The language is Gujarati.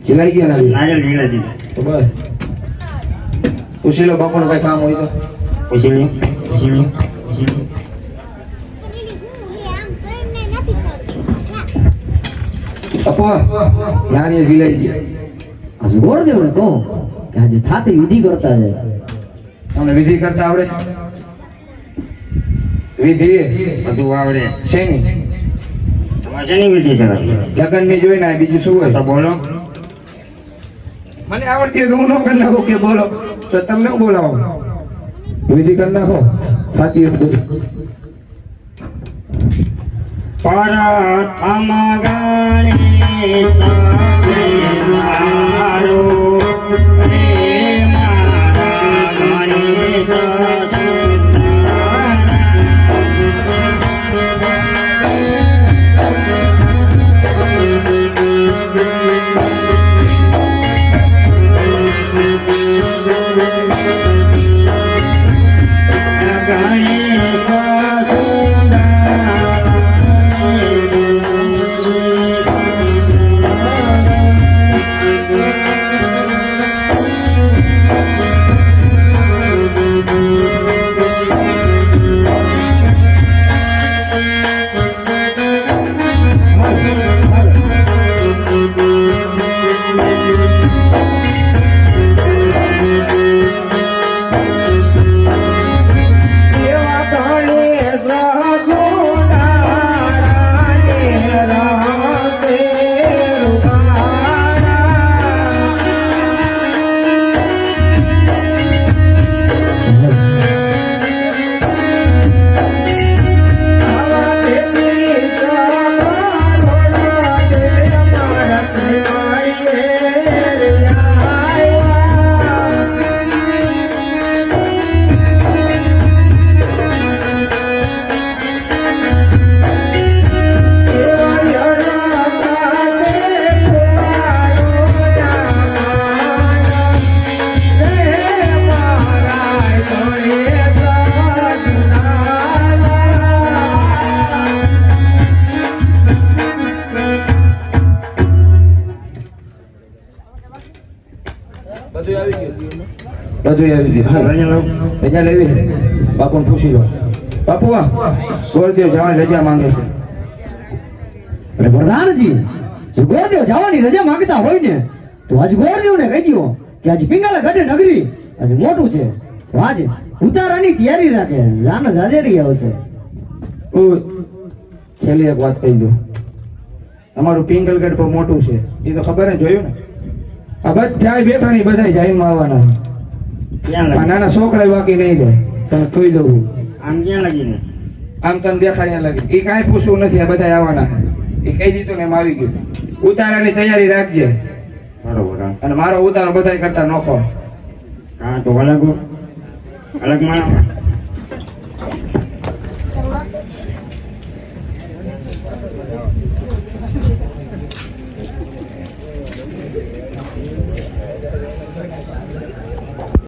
ખીલાઈ ગયા નારિયેળ ખીલાઈ દીધા તો બસ પૂછી લો બાપુનું કઈ કામ હોય તો પૂછી લો બાપુ નારિયેળ ખીલાઈ ગયા હજુ ગોળદેવ ને કહું કે આજે થાતી વિધિ કરતા જાય. તમને વિધિ કરતા આવડે? વિધિ બધું આવડે. શેની? તમારે શેની વિધિ કરાવી? લગ્ન ની જોઈ ને બીજું શું હોય? તો બોલો. મને આવડતી હોય તો હું ન કરી નાખું કે બોલો તો તમને હું બોલાવો વિધિ કરી નાખો સાચી પરથમ ગણેશ મારો રે મારા ગણેશ બધું આવી ગયું. રજા લેવી છે બાપુ પૂછી લો. બાપુ ગોળદેવ જવાની રજા માંગે છે. અરે પ્રધાનજી જો ગોળદેવ જવાની રજા માંગતા હોય ને તો આજ ગોળદેવ ને કહી દો કે આજ પિંગાલા ગઢે નગરી આજે મોટું છે તો આજે ઉતારાની તૈયારી રાખે. જાન જાજેરી આવશે. છેલ્લી એક વાત કહી દો. અમારું પિંગલગઢ બહુ મોટું છે એ તો ખબર ને જોયું ને. આ બધા બેઠા ની બધા જાઈમાં આવવાના. નાના છોકરા બાકી નહીં જાય તમે કહી દઉં. આમ ક્યાં લાગીને આમ તને દેખાય લાગે એ કાંઈ પૂછવું નથી. આ બધા આવવાના એ કહી દીધું ને એમ આવી ગયું. ઉતારાની તૈયારી રાખજે. બરોબર. અને મારો ઉતારો બધા કરતા નોખો. હા તો અલગ માણસ